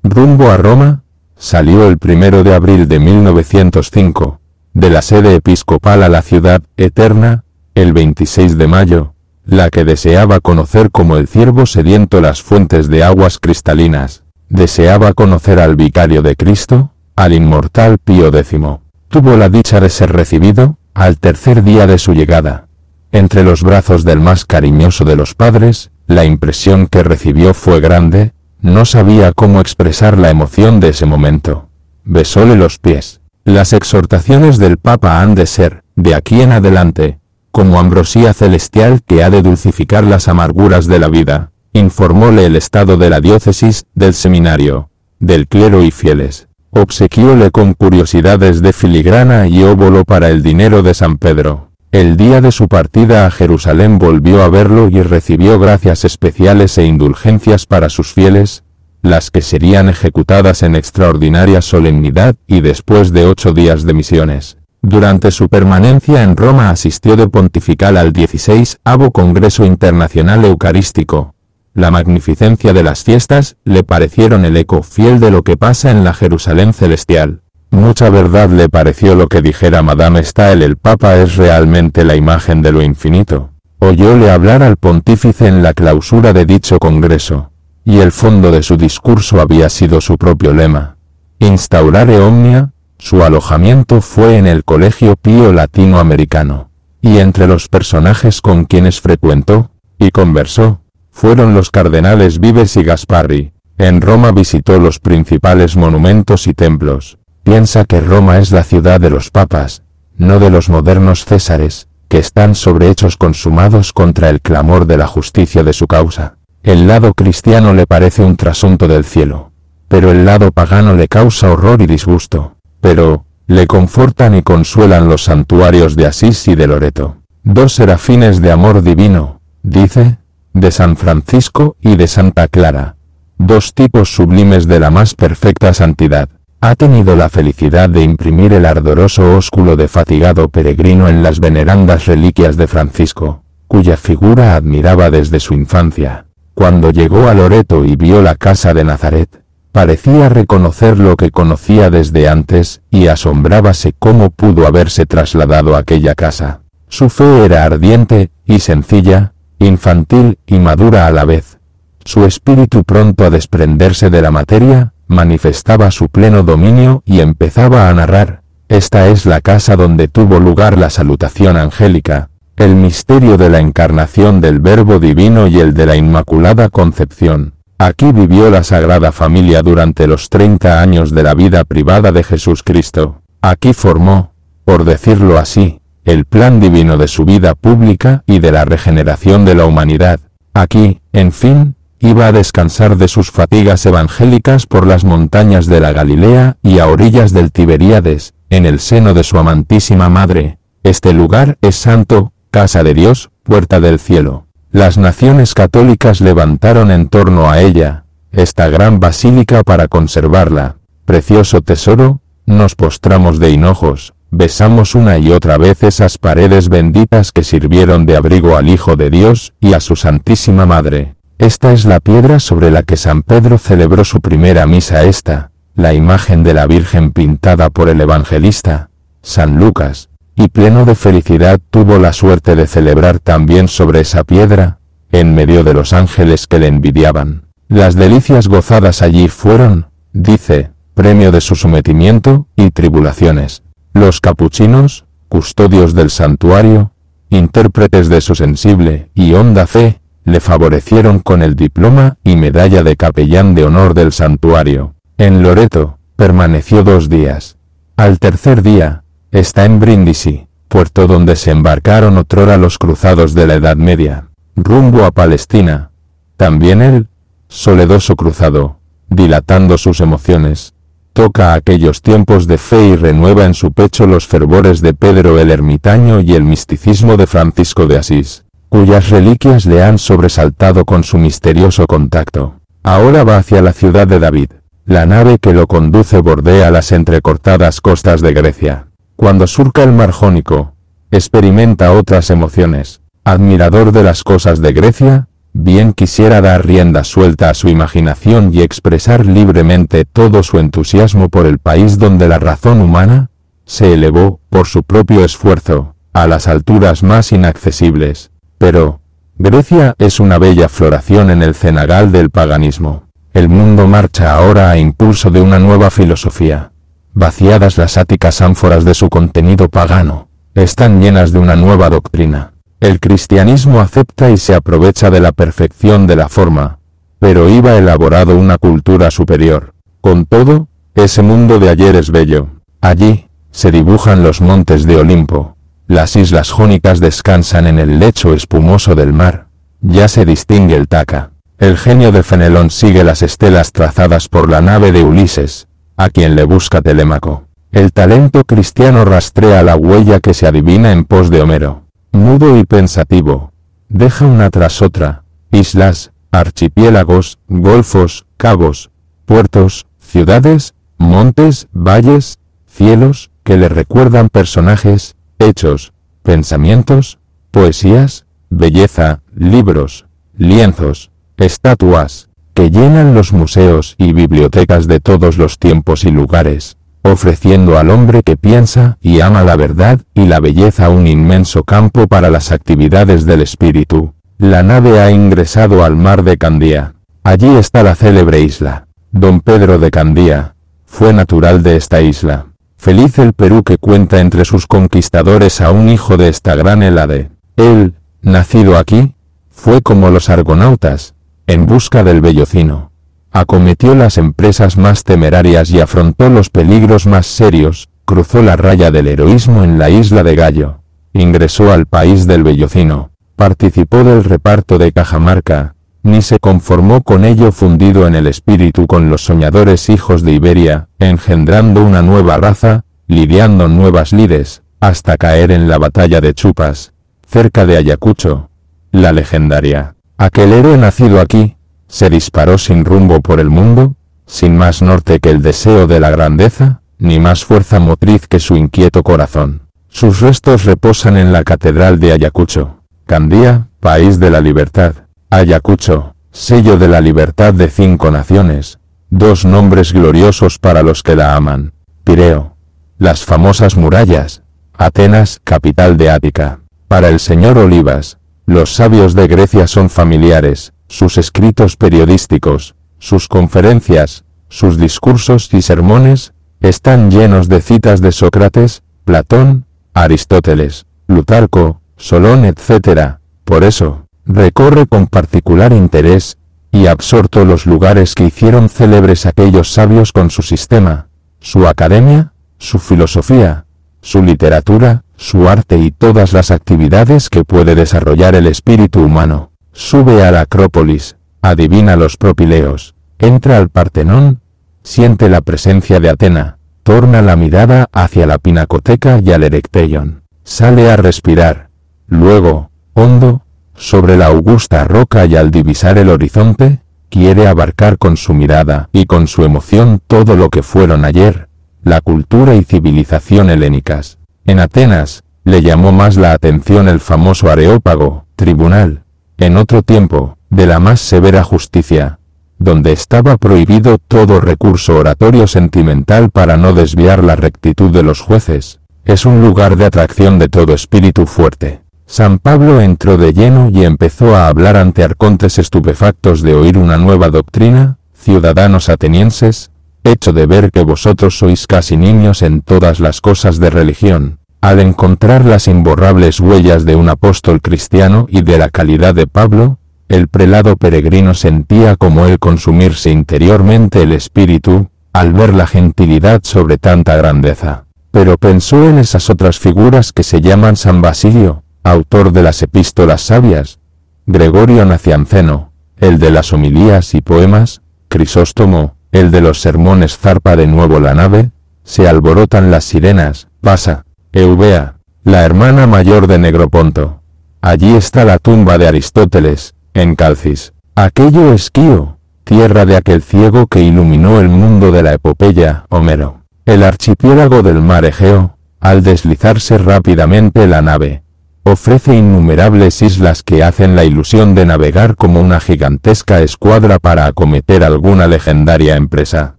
Rumbo a Roma, salió el 1 de abril de 1905, de la sede episcopal a la ciudad eterna, el 26 de mayo, la que deseaba conocer como el ciervo sediento las fuentes de aguas cristalinas, deseaba conocer al vicario de Cristo, al inmortal Pío X. Tuvo la dicha de ser recibido, al tercer día de su llegada, entre los brazos del más cariñoso de los padres. La impresión que recibió fue grande, no sabía cómo expresar la emoción de ese momento. Besóle los pies. Las exhortaciones del Papa han de ser, de aquí en adelante, como ambrosía celestial que ha de dulcificar las amarguras de la vida. Informóle el estado de la diócesis, del seminario, del clero y fieles. Obsequióle con curiosidades de filigrana y óbolo para el dinero de San Pedro. El día de su partida a Jerusalén volvió a verlo y recibió gracias especiales e indulgencias para sus fieles, las que serían ejecutadas en extraordinaria solemnidad y después de 8 días de misiones. Durante su permanencia en Roma asistió de pontifical al 16º Congreso Internacional Eucarístico. La magnificencia de las fiestas le parecieron el eco fiel de lo que pasa en la Jerusalén celestial. Mucha verdad le pareció lo que dijera Madame Stael: el Papa es realmente la imagen de lo infinito. Oyóle hablar al pontífice en la clausura de dicho congreso, y el fondo de su discurso había sido su propio lema, Instaurare Omnia. Su alojamiento fue en el Colegio Pío Latinoamericano, y entre los personajes con quienes frecuentó y conversó, fueron los cardenales Vives y Gasparri. En Roma visitó los principales monumentos y templos. Piensa que Roma es la ciudad de los papas, no de los modernos césares, que están sobre hechos consumados contra el clamor de la justicia de su causa. El lado cristiano le parece un trasunto del cielo, pero el lado pagano le causa horror y disgusto. Pero, le confortan y consuelan los santuarios de Asís y de Loreto. 2 serafines de amor divino, dice, de San Francisco y de Santa Clara. 2 tipos sublimes de la más perfecta santidad. Ha tenido la felicidad de imprimir el ardoroso ósculo de fatigado peregrino en las venerandas reliquias de Francisco, cuya figura admiraba desde su infancia. Cuando llegó a Loreto y vio la casa de Nazaret, parecía reconocer lo que conocía desde antes, y asombrábase cómo pudo haberse trasladado a aquella casa. Su fe era ardiente y sencilla, infantil y madura a la vez. Su espíritu, pronto a desprenderse de la materia, manifestaba su pleno dominio y empezaba a narrar: esta es la casa donde tuvo lugar la salutación angélica, el misterio de la encarnación del Verbo Divino y el de la Inmaculada Concepción. Aquí vivió la Sagrada Familia durante los 30 años de la vida privada de Jesucristo. Aquí formó, por decirlo así, el plan divino de su vida pública y de la regeneración de la humanidad. Aquí, en fin, iba a descansar de sus fatigas evangélicas por las montañas de la Galilea y a orillas del Tiberíades, en el seno de su amantísima Madre. Este lugar es santo, casa de Dios, puerta del cielo. Las naciones católicas levantaron en torno a ella esta gran basílica para conservarla. Precioso tesoro, nos postramos de hinojos, besamos una y otra vez esas paredes benditas que sirvieron de abrigo al Hijo de Dios y a su Santísima Madre. Esta es la piedra sobre la que San Pedro celebró su primera misa. Esta, la imagen de la Virgen pintada por el evangelista San Lucas, y pleno de felicidad tuvo la suerte de celebrar también sobre esa piedra, en medio de los ángeles que le envidiaban. Las delicias gozadas allí fueron, dice, premio de su sometimiento y tribulaciones. Los capuchinos, custodios del santuario, intérpretes de su sensible y honda fe, le favorecieron con el diploma y medalla de capellán de honor del santuario. En Loreto, permaneció 2 días. Al tercer día, está en Brindisi, puerto donde se embarcaron otrora los cruzados de la Edad Media, rumbo a Palestina. También él, soledoso cruzado, dilatando sus emociones, toca aquellos tiempos de fe y renueva en su pecho los fervores de Pedro el Ermitaño y el misticismo de Francisco de Asís, cuyas reliquias le han sobresaltado con su misterioso contacto. Ahora va hacia la ciudad de David. La nave que lo conduce bordea las entrecortadas costas de Grecia. Cuando surca el mar Jónico, experimenta otras emociones. Admirador de las cosas de Grecia, bien quisiera dar rienda suelta a su imaginación y expresar libremente todo su entusiasmo por el país donde la razón humana se elevó, por su propio esfuerzo, a las alturas más inaccesibles. Pero Grecia es una bella floración en el cenagal del paganismo. El mundo marcha ahora a impulso de una nueva filosofía. Vaciadas las áticas ánforas de su contenido pagano, están llenas de una nueva doctrina. El cristianismo acepta y se aprovecha de la perfección de la forma, pero iba elaborado una cultura superior. Con todo, ese mundo de ayer es bello. Allí se dibujan los montes de Olimpo. Las islas jónicas descansan en el lecho espumoso del mar. Ya se distingue el Taca. El genio de Fenelón sigue las estelas trazadas por la nave de Ulises, a quien le busca Telémaco. El talento cristiano rastrea la huella que se adivina en pos de Homero. Mudo y pensativo, deja una tras otra, islas, archipiélagos, golfos, cabos, puertos, ciudades, montes, valles, cielos, que le recuerdan personajes, hechos, pensamientos, poesías, belleza, libros, lienzos, estatuas, que llenan los museos y bibliotecas de todos los tiempos y lugares, ofreciendo al hombre que piensa y ama la verdad y la belleza un inmenso campo para las actividades del espíritu. La nave ha ingresado al mar de Candía. Allí está la célebre isla. Don Pedro de Candía fue natural de esta isla. Feliz el Perú que cuenta entre sus conquistadores a un hijo de esta gran Hélade. Él, nacido aquí, fue como los argonautas, en busca del Bellocino. Acometió las empresas más temerarias y afrontó los peligros más serios, cruzó la raya del heroísmo en la isla de Gallo, ingresó al país del Bellocino, participó del reparto de Cajamarca, ni se conformó con ello fundido en el espíritu con los soñadores hijos de Iberia, engendrando una nueva raza, lidiando nuevas lides, hasta caer en la batalla de Chupas, cerca de Ayacucho, la legendaria. Aquel héroe nacido aquí, se disparó sin rumbo por el mundo, sin más norte que el deseo de la grandeza, ni más fuerza motriz que su inquieto corazón. Sus restos reposan en la catedral de Ayacucho. Candía, país de la libertad. Ayacucho, sello de la libertad de 5 naciones, 2 nombres gloriosos para los que la aman. Pireo, las famosas murallas. Atenas, capital de Ática. Para el señor Olivas, los sabios de Grecia son familiares. Sus escritos periodísticos, sus conferencias, sus discursos y sermones, están llenos de citas de Sócrates, Platón, Aristóteles, Plutarco, Solón, etc. Por eso, recorre con particular interés y absorto los lugares que hicieron célebres aquellos sabios con su sistema, su academia, su filosofía, su literatura, su arte y todas las actividades que puede desarrollar el espíritu humano. Sube a la Acrópolis, adivina los propileos, entra al Partenón, siente la presencia de Atena, torna la mirada hacia la Pinacoteca y al Erechtheion, sale a respirar. Luego, hondo, sobre la augusta roca y al divisar el horizonte, quiere abarcar con su mirada y con su emoción todo lo que fueron ayer, la cultura y civilización helénicas. En Atenas, le llamó más la atención el famoso Areópago, tribunal, en otro tiempo, de la más severa justicia, donde estaba prohibido todo recurso oratorio sentimental para no desviar la rectitud de los jueces. Es un lugar de atracción de todo espíritu fuerte. San Pablo entró de lleno y empezó a hablar ante arcontes estupefactos de oír una nueva doctrina. Ciudadanos atenienses, hecho de ver que vosotros sois casi niños en todas las cosas de religión. Al encontrar las imborrables huellas de un apóstol cristiano y de la calidad de Pablo, el prelado peregrino sentía como él consumirse interiormente el espíritu, al ver la gentilidad sobre tanta grandeza. Pero pensó en esas otras figuras que se llaman San Basilio, autor de las epístolas sabias, Gregorio Nacianceno, el de las homilías y poemas, Crisóstomo, el de los sermones. Zarpa de nuevo la nave, se alborotan las sirenas, pasa Eubea, la hermana mayor de Negroponto. Allí está la tumba de Aristóteles, en Calcis. Aquello es Quío, tierra de aquel ciego que iluminó el mundo de la epopeya, Homero. El archipiélago del mar Egeo, al deslizarse rápidamente la nave, Ofrece innumerables islas que hacen la ilusión de navegar como una gigantesca escuadra para acometer alguna legendaria empresa.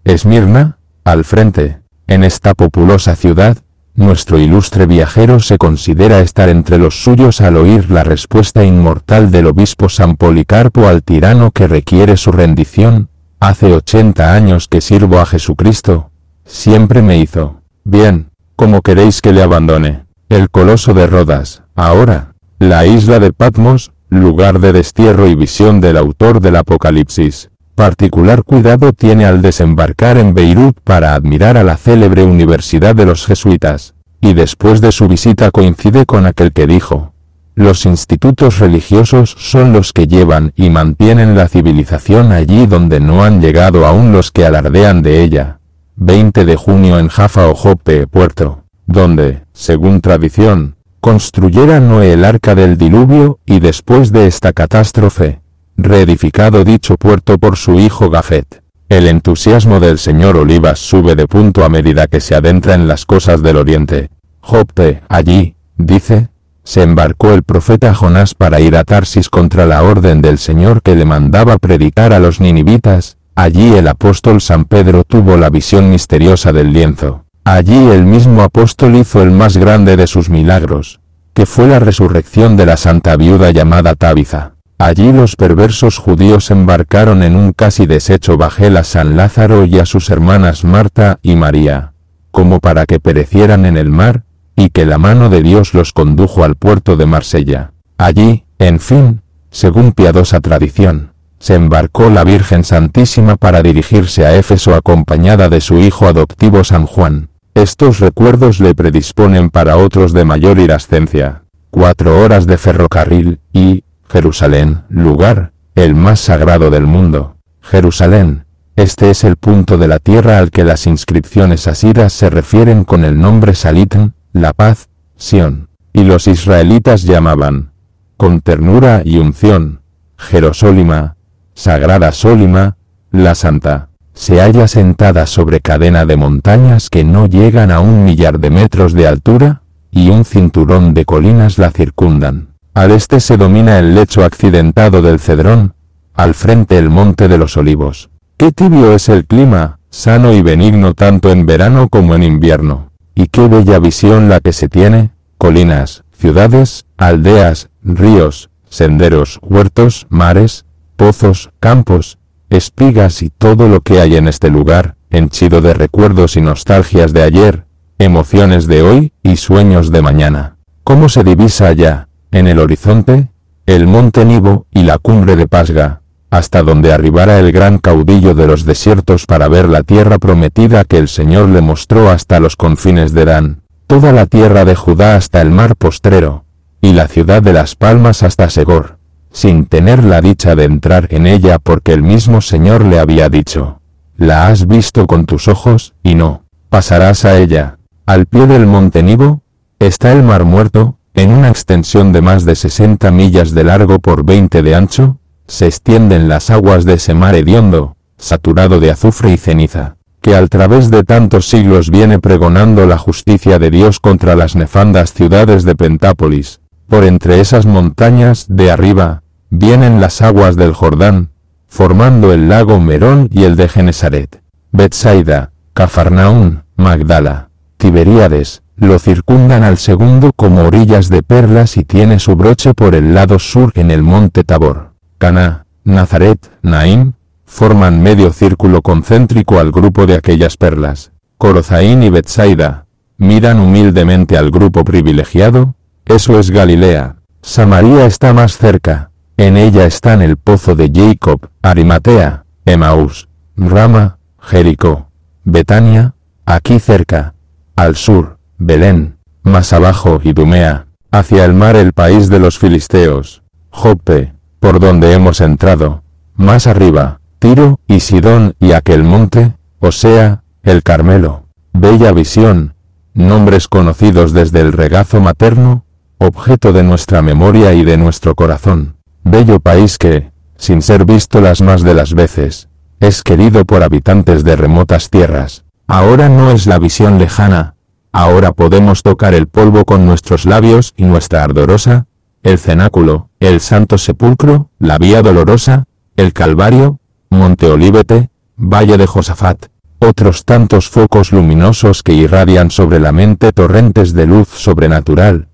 Esmirna, al frente, en esta populosa ciudad, nuestro ilustre viajero se considera estar entre los suyos al oír la respuesta inmortal del obispo San Policarpo al tirano que requiere su rendición. Hace 80 años que sirvo a Jesucristo. Siempre me hizo bien. ¿Cómo queréis que le abandone? El coloso de Rodas, ahora, la isla de Patmos, lugar de destierro y visión del autor del Apocalipsis. Particular cuidado tiene al desembarcar en Beirut para admirar a la célebre Universidad de los Jesuitas, y después de su visita coincide con aquel que dijo: los institutos religiosos son los que llevan y mantienen la civilización allí donde no han llegado aún los que alardean de ella. 20 de junio en Jaffa o Jope, puerto, donde, según tradición, construyera Noé el arca del diluvio, y después de esta catástrofe, reedificado dicho puerto por su hijo Jafet. El entusiasmo del señor Olivas sube de punto a medida que se adentra en las cosas del oriente. Jope, allí, dice, se embarcó el profeta Jonás para ir a Tarsis contra la orden del Señor que le mandaba predicar a los ninivitas. Allí el apóstol San Pedro tuvo la visión misteriosa del lienzo. Allí el mismo apóstol hizo el más grande de sus milagros, que fue la resurrección de la santa viuda llamada Tabitha. Allí los perversos judíos embarcaron en un casi deshecho bajel a San Lázaro y a sus hermanas Marta y María, como para que perecieran en el mar, y que la mano de Dios los condujo al puerto de Marsella. Allí, en fin, según piadosa tradición, se embarcó la Virgen Santísima para dirigirse a Éfeso acompañada de su hijo adoptivo San Juan. Estos recuerdos le predisponen para otros de mayor irascencia. 4 horas de ferrocarril, y Jerusalén, lugar, el más sagrado del mundo. Jerusalén, este es el punto de la tierra al que las inscripciones asirias se refieren con el nombre Salitn, la paz, Sión, y los israelitas llamaban, con ternura y unción, Jerosólima, Sagrada Sólima, la Santa. Se halla sentada sobre cadena de montañas que no llegan a 1 millar de metros de altura, y un cinturón de colinas la circundan. Al este se domina el lecho accidentado del Cedrón, al frente el monte de los Olivos. Qué tibio es el clima, sano y benigno tanto en verano como en invierno. Y qué bella visión la que se tiene, colinas, ciudades, aldeas, ríos, senderos, huertos, mares, pozos, campos, espigas y todo lo que hay en este lugar, henchido de recuerdos y nostalgias de ayer, emociones de hoy y sueños de mañana. ¿Cómo se divisa allá, en el horizonte, el monte Nibo y la cumbre de Pasga, hasta donde arribara el gran caudillo de los desiertos para ver la tierra prometida que el Señor le mostró hasta los confines de Dan, toda la tierra de Judá hasta el mar postrero, y la ciudad de las palmas hasta Segor, sin tener la dicha de entrar en ella porque el mismo Señor le había dicho: la has visto con tus ojos, y no pasarás a ella. Al pie del monte Nibo, está el mar Muerto, en una extensión de más de 60 millas de largo por 20 de ancho, se extienden las aguas de ese mar hediondo, saturado de azufre y ceniza, que al través de tantos siglos viene pregonando la justicia de Dios contra las nefandas ciudades de Pentápolis. Por entre esas montañas de arriba, vienen las aguas del Jordán, formando el lago Merón y el de Genesaret. Betsaida, Cafarnaún, Magdala, Tiberíades, lo circundan al segundo como orillas de perlas y tiene su broche por el lado sur en el monte Tabor. Caná, Nazaret, Naín, forman medio círculo concéntrico al grupo de aquellas perlas. Corozaín y Betsaida, miran humildemente al grupo privilegiado. Eso es Galilea. Samaria está más cerca, en ella están el pozo de Jacob, Arimatea, Emaús, Rama, Jericó, Betania, aquí cerca, al sur, Belén, más abajo Idumea, hacia el mar el país de los filisteos, Jope, por donde hemos entrado, más arriba, Tiro y Sidón y aquel monte, o sea, el Carmelo. Bella visión, nombres conocidos desde el regazo materno, objeto de nuestra memoria y de nuestro corazón. Bello país que, sin ser visto las más de las veces, es querido por habitantes de remotas tierras. Ahora no es la visión lejana, Ahora podemos tocar el polvo con nuestros labios y nuestra ardorosa, el cenáculo, el santo sepulcro, la vía dolorosa, el Calvario, Monte Olívete, Valle de Josafat, otros tantos focos luminosos que irradian sobre la mente torrentes de luz sobrenatural.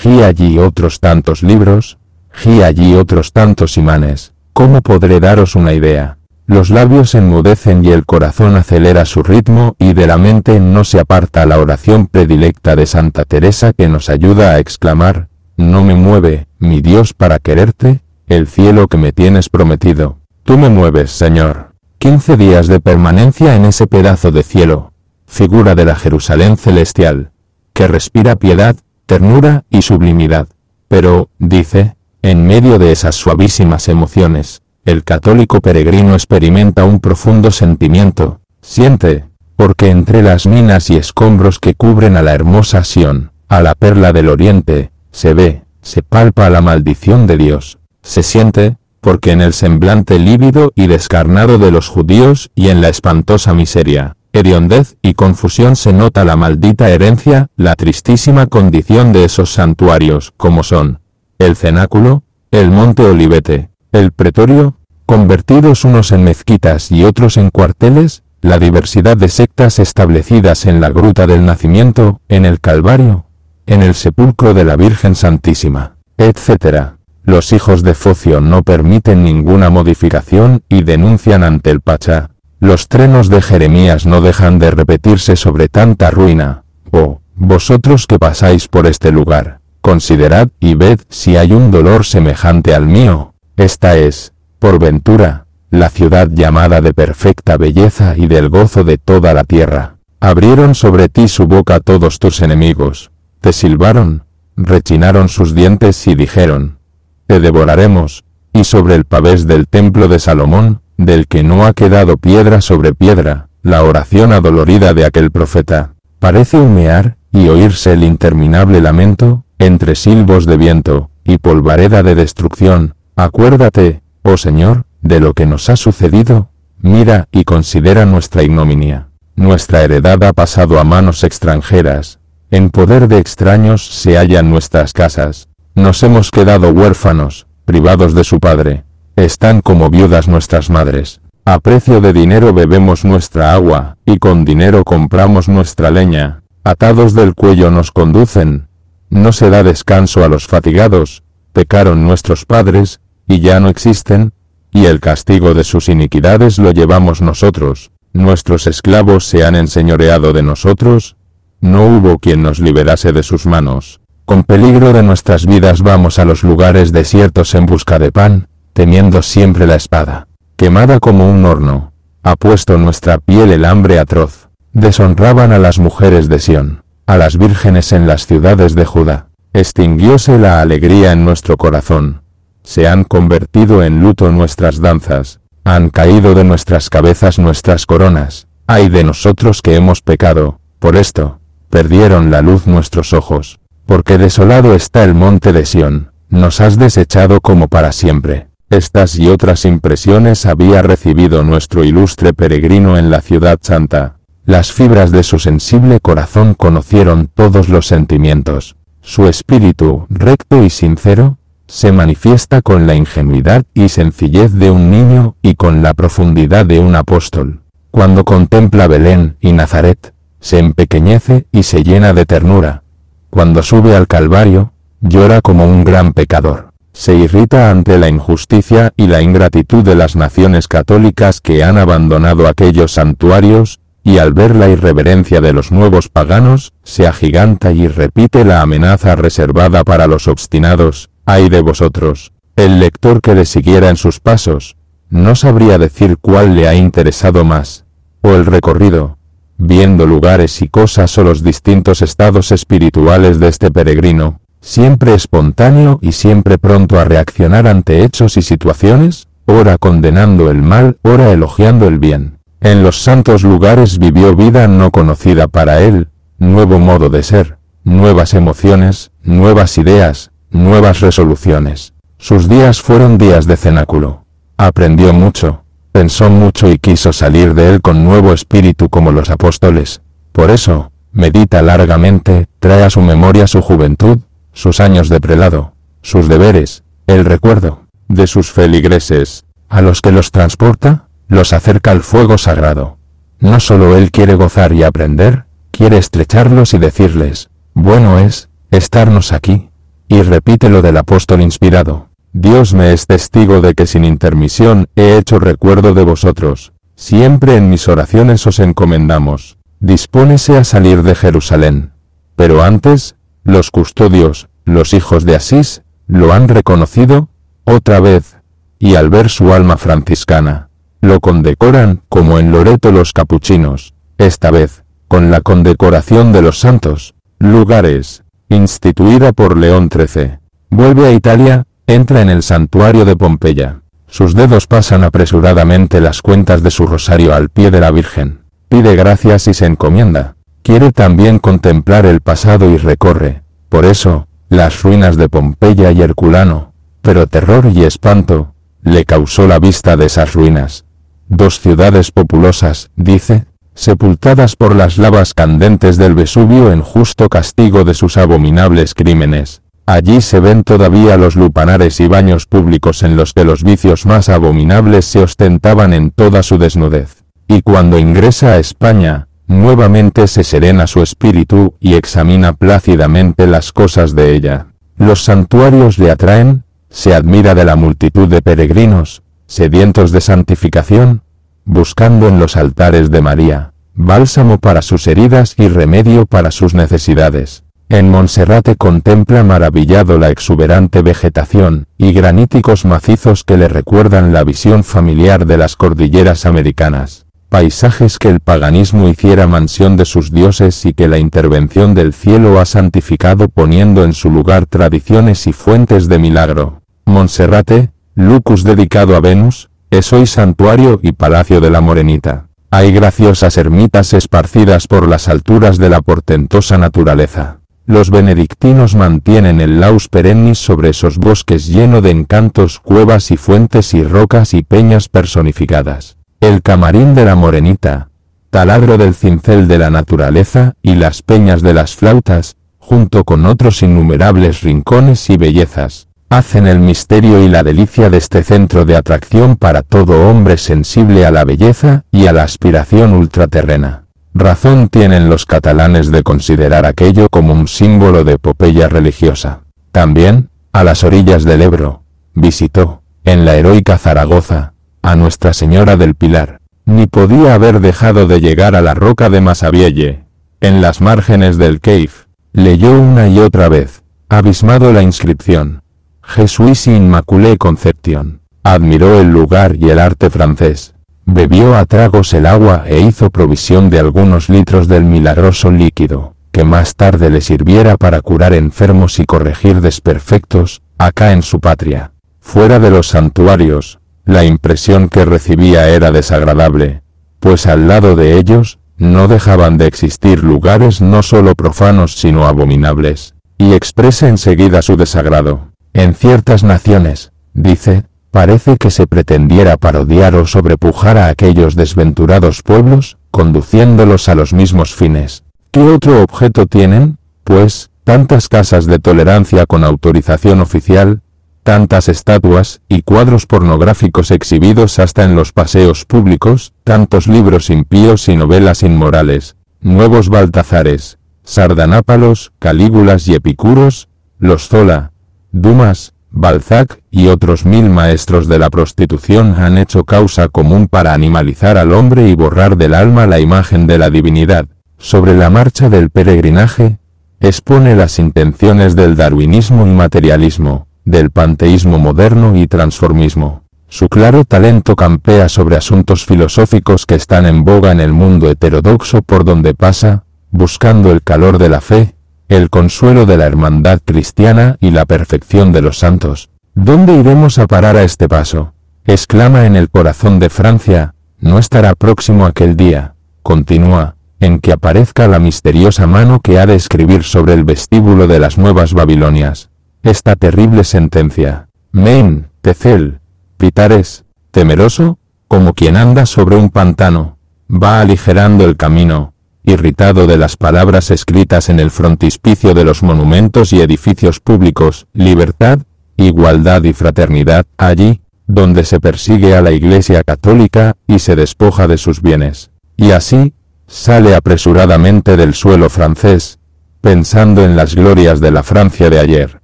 Y allí otros tantos libros, y allí otros tantos imanes. ¿Cómo podré daros una idea? Los labios enmudecen y el corazón acelera su ritmo y de la mente no se aparta la oración predilecta de Santa Teresa que nos ayuda a exclamar, no me mueve, mi Dios para quererte, el cielo que me tienes prometido. Tú me mueves, Señor. 15 días de permanencia en ese pedazo de cielo, figura de la Jerusalén celestial, que respira piedad, ternura y sublimidad. Pero, dice, en medio de esas suavísimas emociones, el católico peregrino experimenta un profundo sentimiento, siente, porque entre las minas y escombros que cubren a la hermosa Sión, a la perla del oriente, se ve, se palpa la maldición de Dios, se siente, porque en el semblante lívido y descarnado de los judíos y en la espantosa miseria, hediondez y confusión se nota la maldita herencia, la tristísima condición de esos santuarios, como son el cenáculo, el monte Olivete, el pretorio, convertidos unos en mezquitas y otros en cuarteles, la diversidad de sectas establecidas en la gruta del nacimiento, en el Calvario, en el sepulcro de la Virgen Santísima, etc. Los hijos de Focio no permiten ninguna modificación y denuncian ante el Pachá. Los trenos de Jeremías no dejan de repetirse sobre tanta ruina. Oh, vosotros que pasáis por este lugar, considerad y ved si hay un dolor semejante al mío. Esta es, por ventura, la ciudad llamada de perfecta belleza y del gozo de toda la tierra. Abrieron sobre ti su boca todos tus enemigos, te silbaron, rechinaron sus dientes y dijeron, te devoraremos, y sobre el pavés del templo de Salomón, del que no ha quedado piedra sobre piedra, la oración adolorida de aquel profeta, parece humear, y oírse el interminable lamento, entre silbos de viento, y polvareda de destrucción. Acuérdate, oh Señor, de lo que nos ha sucedido, mira y considera nuestra ignominia. Nuestra heredad ha pasado a manos extranjeras, en poder de extraños se hallan nuestras casas, nos hemos quedado huérfanos, privados de su padre, están como viudas nuestras madres, a precio de dinero bebemos nuestra agua, y con dinero compramos nuestra leña, atados del cuello nos conducen, no se da descanso a los fatigados, pecaron nuestros padres, y ya no existen, y el castigo de sus iniquidades lo llevamos nosotros, nuestros esclavos se han enseñoreado de nosotros, no hubo quien nos liberase de sus manos. Con peligro de nuestras vidas vamos a los lugares desiertos en busca de pan, temiendo siempre la espada, quemada como un horno, ha puesto nuestra piel el hambre atroz. Deshonraban a las mujeres de Sión, a las vírgenes en las ciudades de Judá, extinguióse la alegría en nuestro corazón, se han convertido en luto nuestras danzas, han caído de nuestras cabezas nuestras coronas, ay de nosotros que hemos pecado, por esto, perdieron la luz nuestros ojos. Porque desolado está el monte de Sión, nos has desechado como para siempre. Estas y otras impresiones había recibido nuestro ilustre peregrino en la ciudad santa. Las fibras de su sensible corazón conocieron todos los sentimientos. Su espíritu, recto y sincero, se manifiesta con la ingenuidad y sencillez de un niño y con la profundidad de un apóstol. Cuando contempla Belén y Nazaret, se empequeñece y se llena de ternura. Cuando sube al Calvario, llora como un gran pecador. Se irrita ante la injusticia y la ingratitud de las naciones católicas que han abandonado aquellos santuarios, y al ver la irreverencia de los nuevos paganos, se agiganta y repite la amenaza reservada para los obstinados, ay de vosotros. El lector que le siguiera en sus pasos, no sabría decir cuál le ha interesado más, o el recorrido, viendo lugares y cosas o los distintos estados espirituales de este peregrino, siempre espontáneo y siempre pronto a reaccionar ante hechos y situaciones, ora condenando el mal, ora elogiando el bien. En los santos lugares vivió vida no conocida para él, nuevo modo de ser, nuevas emociones, nuevas ideas, nuevas resoluciones. Sus días fueron días de cenáculo. Aprendió mucho. Pensó mucho y quiso salir de él con nuevo espíritu como los apóstoles. Por eso, medita largamente, trae a su memoria su juventud, sus años de prelado, sus deberes, el recuerdo de sus feligreses, a los que los transporta, los acerca al fuego sagrado. No solo él quiere gozar y aprender, quiere estrecharlos y decirles, bueno es, estarnos aquí. Y repite lo del apóstol inspirado, Dios me es testigo de que sin intermisión he hecho recuerdo de vosotros, siempre en mis oraciones os encomendamos. Dispónese a salir de Jerusalén. Pero antes, los custodios, los hijos de Asís, lo han reconocido, otra vez, y al ver su alma franciscana, lo condecoran como en Loreto los capuchinos, esta vez, con la condecoración de los santos lugares, instituida por León XIII. Vuelve a Italia, entra en el santuario de Pompeya. Sus dedos pasan apresuradamente las cuentas de su rosario al pie de la Virgen. Pide gracias y se encomienda. Quiere también contemplar el pasado y recorre, por eso, las ruinas de Pompeya y Herculano. Pero terror y espanto le causó la vista de esas ruinas. Dos ciudades populosas, dice, sepultadas por las lavas candentes del Vesubio en justo castigo de sus abominables crímenes. Allí se ven todavía los lupanares y baños públicos en los que los vicios más abominables se ostentaban en toda su desnudez. Y cuando ingresa a España, nuevamente se serena su espíritu y examina plácidamente las cosas de ella. Los santuarios le atraen, se admira de la multitud de peregrinos, sedientos de santificación, buscando en los altares de María, bálsamo para sus heridas y remedio para sus necesidades. En Monserrate contempla maravillado la exuberante vegetación y graníticos macizos que le recuerdan la visión familiar de las cordilleras americanas. Paisajes que el paganismo hiciera mansión de sus dioses y que la intervención del cielo ha santificado poniendo en su lugar tradiciones y fuentes de milagro. Monserrate, lucus dedicado a Venus, es hoy santuario y palacio de la Morenita. Hay graciosas ermitas esparcidas por las alturas de la portentosa naturaleza. Los benedictinos mantienen el laus perennis sobre esos bosques lleno de encantos, cuevas y fuentes y rocas y peñas personificadas. El camarín de la Morenita, taladro del cincel de la naturaleza y las peñas de las flautas, junto con otros innumerables rincones y bellezas, hacen el misterio y la delicia de este centro de atracción para todo hombre sensible a la belleza y a la aspiración ultraterrena. Razón tienen los catalanes de considerar aquello como un símbolo de epopeya religiosa. También, a las orillas del Ebro, visitó, en la heroica Zaragoza, a Nuestra Señora del Pilar. Ni podía haber dejado de llegar a la roca de Masabielle. En las márgenes del Cave, leyó una y otra vez, abismado la inscripción. Jesuisi Immaculée Conception. Admiró el lugar y el arte francés. Bebió a tragos el agua e hizo provisión de algunos litros del milagroso líquido, que más tarde le sirviera para curar enfermos y corregir desperfectos, acá en su patria. Fuera de los santuarios, la impresión que recibía era desagradable, pues al lado de ellos, no dejaban de existir lugares no solo profanos sino abominables, y expresa enseguida su desagrado. En ciertas naciones, dice, parece que se pretendiera parodiar o sobrepujar a aquellos desventurados pueblos, conduciéndolos a los mismos fines. ¿Qué otro objeto tienen, pues, tantas casas de tolerancia con autorización oficial, tantas estatuas y cuadros pornográficos exhibidos hasta en los paseos públicos, tantos libros impíos y novelas inmorales, nuevos Baltazares, Sardanápalos, Calígulas y Epicuros, los Zola, Dumas, Balzac y otros 1000 maestros de la prostitución han hecho causa común para animalizar al hombre y borrar del alma la imagen de la divinidad. Sobre la marcha del peregrinaje, expone las intenciones del darwinismo y materialismo, del panteísmo moderno y transformismo. Su claro talento campea sobre asuntos filosóficos que están en boga en el mundo heterodoxo por donde pasa, buscando el calor de la fe, el consuelo de la hermandad cristiana y la perfección de los santos. ¿Dónde iremos a parar a este paso? Exclama en el corazón de Francia, no estará próximo aquel día, continúa, en que aparezca la misteriosa mano que ha de escribir sobre el vestíbulo de las nuevas Babilonias esta terrible sentencia. Main, Tecel, Pitares, temeroso, como quien anda sobre un pantano, va aligerando el camino, irritado de las palabras escritas en el frontispicio de los monumentos y edificios públicos, libertad, igualdad y fraternidad, allí, donde se persigue a la Iglesia católica, y se despoja de sus bienes. Y así, sale apresuradamente del suelo francés, pensando en las glorias de la Francia de ayer.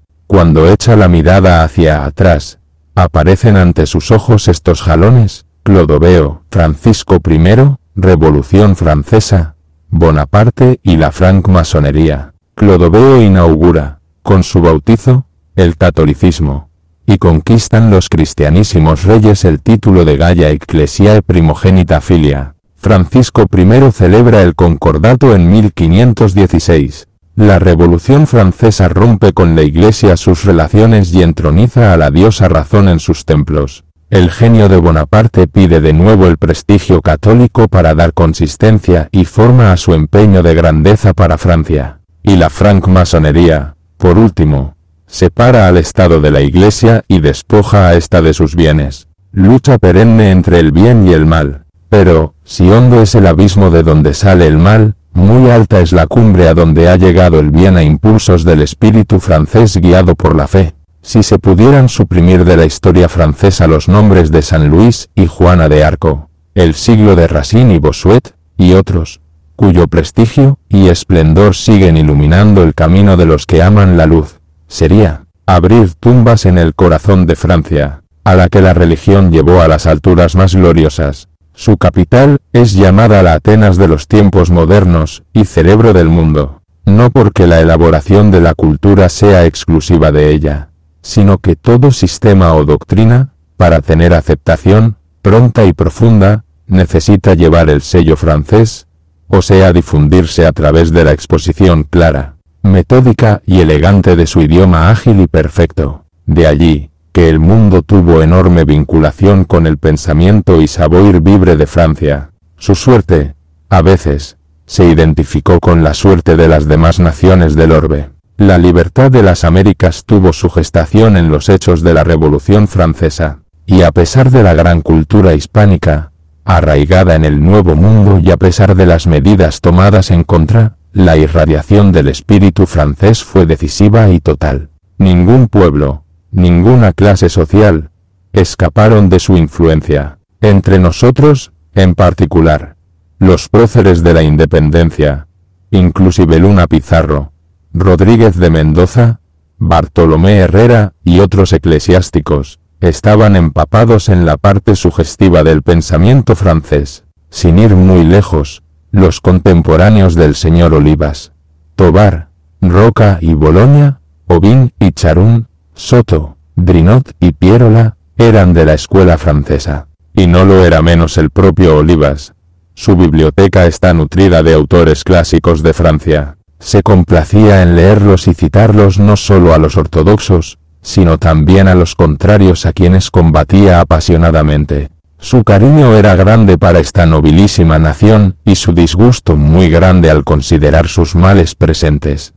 Cuando echa la mirada hacia atrás, aparecen ante sus ojos estos jalones: Clodoveo, Francisco I, Revolución Francesa, Bonaparte y la francmasonería. Clodoveo inaugura, con su bautizo, el catolicismo, y conquistan los cristianísimos reyes el título de Galla Ecclesiae Primogénita Filia. Francisco I celebra el concordato en 1516. La Revolución Francesa rompe con la Iglesia sus relaciones y entroniza a la diosa razón en sus templos. El genio de Bonaparte pide de nuevo el prestigio católico para dar consistencia y forma a su empeño de grandeza para Francia. Y la francmasonería, por último, separa al Estado de la Iglesia y despoja a ésta de sus bienes. Lucha perenne entre el bien y el mal. Pero, si hondo es el abismo de donde sale el mal, muy alta es la cumbre a donde ha llegado el bien a impulsos del espíritu francés guiado por la fe. Si se pudieran suprimir de la historia francesa los nombres de San Luis y Juana de Arco, el siglo de Racine y Bossuet, y otros, cuyo prestigio y esplendor siguen iluminando el camino de los que aman la luz, sería abrir tumbas en el corazón de Francia, a la que la religión llevó a las alturas más gloriosas. Su capital es llamada la Atenas de los tiempos modernos y cerebro del mundo, no porque la elaboración de la cultura sea exclusiva de ella, sino que todo sistema o doctrina, para tener aceptación pronta y profunda, necesita llevar el sello francés, o sea difundirse a través de la exposición clara, metódica y elegante de su idioma ágil y perfecto. De allí, que el mundo tuvo enorme vinculación con el pensamiento y savoir vivre de Francia. Su suerte, a veces, se identificó con la suerte de las demás naciones del orbe. La libertad de las Américas tuvo su gestación en los hechos de la Revolución Francesa, y a pesar de la gran cultura hispánica, arraigada en el Nuevo Mundo y a pesar de las medidas tomadas en contra, la irradiación del espíritu francés fue decisiva y total. Ningún pueblo, ninguna clase social, escaparon de su influencia. Entre nosotros, en particular, los próceres de la independencia, inclusive Luna Pizarro, Rodríguez de Mendoza, Bartolomé Herrera y otros eclesiásticos, estaban empapados en la parte sugestiva del pensamiento francés. Sin ir muy lejos, los contemporáneos del señor Olivas, Tobar, Roca y Boloña, Aubin y Charun, Soto, Drinot y Pierola, eran de la escuela francesa. Y no lo era menos el propio Olivas. Su biblioteca está nutrida de autores clásicos de Francia. Se complacía en leerlos y citarlos no solo a los ortodoxos, sino también a los contrarios a quienes combatía apasionadamente. Su cariño era grande para esta nobilísima nación y su disgusto muy grande al considerar sus males presentes.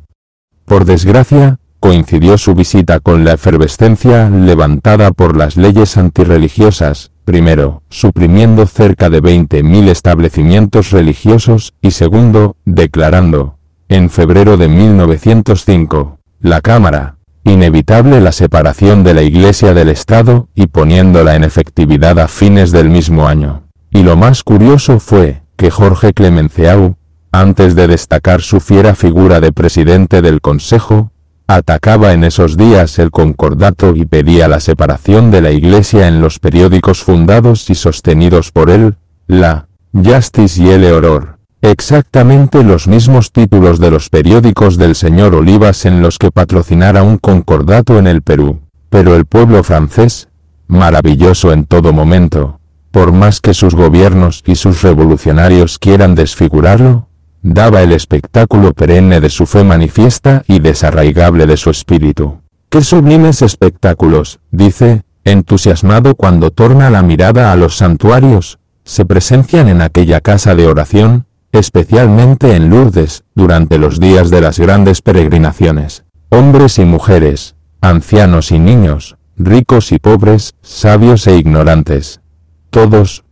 Por desgracia, coincidió su visita con la efervescencia levantada por las leyes antirreligiosas, primero, suprimiendo cerca de 20.000 establecimientos religiosos, y segundo, declarando, en febrero de 1905, la Cámara, inevitable la separación de la Iglesia del Estado, y poniéndola en efectividad a fines del mismo año. Y lo más curioso fue, que Jorge Clemenceau, antes de destacar su fiera figura de presidente del Consejo, atacaba en esos días el concordato y pedía la separación de la Iglesia en los periódicos fundados y sostenidos por él, la Justice y el Horror. Exactamente los mismos títulos de los periódicos del señor Olivas en los que patrocinara un concordato en el Perú. Pero el pueblo francés, maravilloso en todo momento, por más que sus gobiernos y sus revolucionarios quieran desfigurarlo, daba el espectáculo perenne de su fe manifiesta y desarraigable de su espíritu. ¡Qué sublimes espectáculos!, dice, entusiasmado cuando torna la mirada a los santuarios, se presencian en aquella casa de oración, especialmente en Lourdes, durante los días de las grandes peregrinaciones. Hombres y mujeres, ancianos y niños, ricos y pobres, sabios e ignorantes. Todos,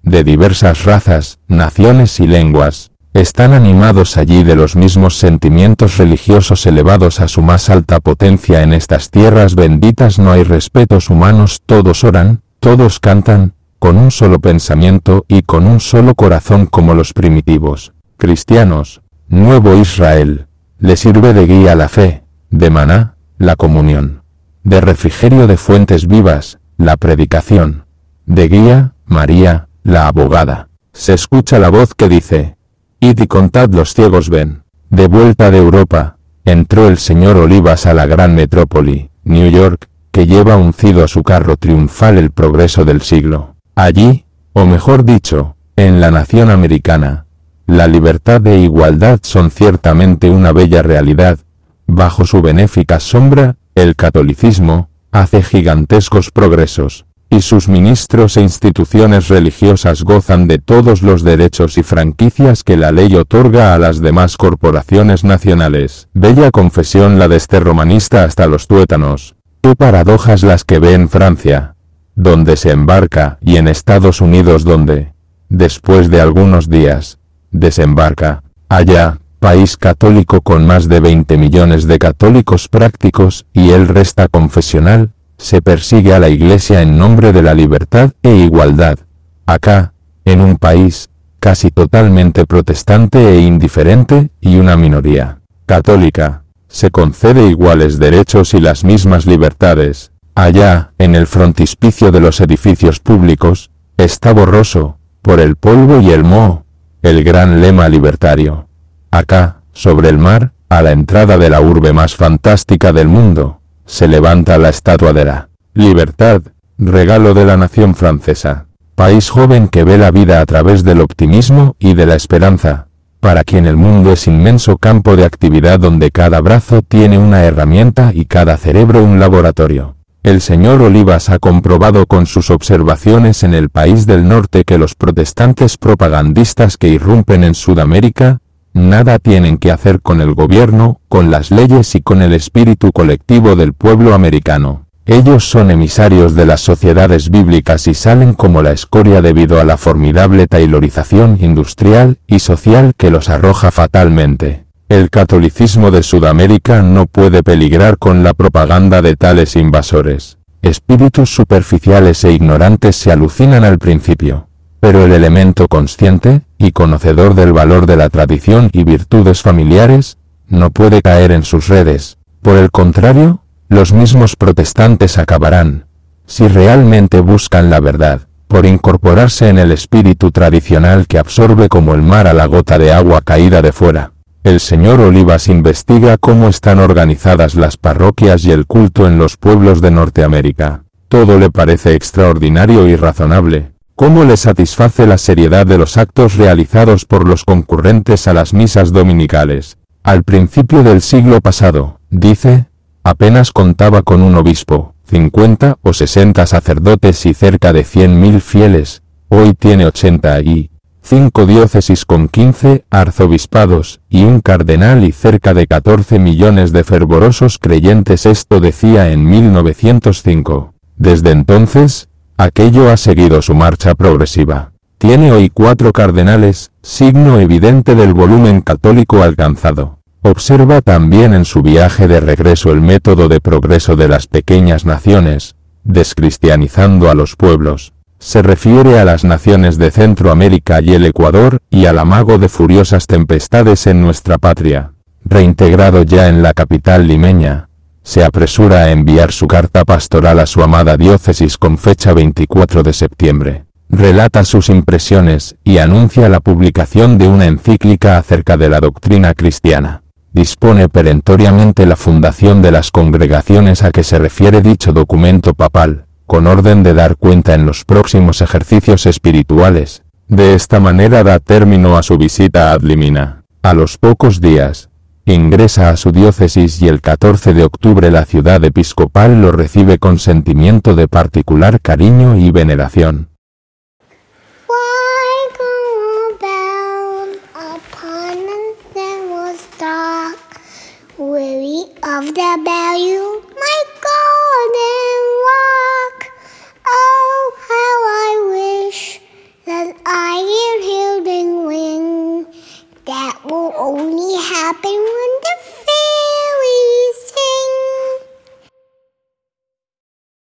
de diversas razas, naciones y lenguas, Están animados allí de los mismos sentimientos religiosos elevados a su más alta potencia. En estas tierras benditas no hay respetos humanos, todos oran, todos cantan, con un solo pensamiento y con un solo corazón como los primitivos cristianos. Nuevo Israel, le sirve de guía la fe, de maná, la comunión, de refrigerio de fuentes vivas, la predicación, de guía, María, la abogada. Se escucha la voz que dice: id y contad los ciegos ven. De vuelta de Europa, entró el señor Olivas a la gran metrópoli, New York, que lleva uncido a su carro triunfal el progreso del siglo. Allí, o mejor dicho, en la nación americana, la libertad e igualdad son ciertamente una bella realidad. Bajo su benéfica sombra, el catolicismo hace gigantescos progresos, y sus ministros e instituciones religiosas gozan de todos los derechos y franquicias que la ley otorga a las demás corporaciones nacionales. Bella confesión la de este romanista hasta los tuétanos. Qué paradojas las que ve en Francia, donde se embarca, y en Estados Unidos donde, después de algunos días, desembarca. Allá, país católico con más de 20 millones de católicos prácticos, y él resta confesional, se persigue a la Iglesia en nombre de la libertad e igualdad. Acá, en un país casi totalmente protestante e indiferente, y una minoría católica, se concede iguales derechos y las mismas libertades. Allá, en el frontispicio de los edificios públicos, está borroso, por el polvo y el moho, el gran lema libertario. Acá, sobre el mar, a la entrada de la urbe más fantástica del mundo, se levanta la estatua de la libertad, regalo de la nación francesa. País joven que ve la vida a través del optimismo y de la esperanza, para quien el mundo es inmenso campo de actividad donde cada brazo tiene una herramienta y cada cerebro un laboratorio. El señor Olivas ha comprobado con sus observaciones en el país del norte que los protestantes propagandistas que irrumpen en Sudamérica, nada tienen que hacer con el gobierno, con las leyes y con el espíritu colectivo del pueblo americano. Ellos son emisarios de las sociedades bíblicas y salen como la escoria debido a la formidable taylorización industrial y social que los arroja fatalmente. El catolicismo de Sudamérica no puede peligrar con la propaganda de tales invasores. Espíritus superficiales e ignorantes se alucinan al principio, pero el elemento consciente y conocedor del valor de la tradición y virtudes familiares, no puede caer en sus redes. Por el contrario, los mismos protestantes acabarán, si realmente buscan la verdad, por incorporarse en el espíritu tradicional que absorbe como el mar a la gota de agua caída de fuera. El señor Olivas investiga cómo están organizadas las parroquias y el culto en los pueblos de Norteamérica. Todo le parece extraordinario y razonable. Cómo le satisface la seriedad de los actos realizados por los concurrentes a las misas dominicales. Al principio del siglo pasado, dice, apenas contaba con un obispo, 50 o 60 sacerdotes y cerca de 100.000 fieles. Hoy tiene 85 diócesis con 15 arzobispados y un cardenal y cerca de 14 millones de fervorosos creyentes. Esto decía en 1905. Desde entonces, aquello ha seguido su marcha progresiva. Tiene hoy 4 cardenales, signo evidente del volumen católico alcanzado. Observa también en su viaje de regreso el método de progreso de las pequeñas naciones, descristianizando a los pueblos. Se refiere a las naciones de Centroamérica y el Ecuador, y al amago de furiosas tempestades en nuestra patria. Reintegrado ya en la capital limeña, se apresura a enviar su carta pastoral a su amada diócesis con fecha 24 de septiembre. Relata sus impresiones y anuncia la publicación de una encíclica acerca de la doctrina cristiana. Dispone perentoriamente la fundación de las congregaciones a que se refiere dicho documento papal, con orden de dar cuenta en los próximos ejercicios espirituales. De esta manera da término a su visita a Adlimina. A los pocos días, ingresa a su diócesis y el 14 de octubre la ciudad episcopal lo recibe con sentimiento de particular cariño y veneración. Weary of the value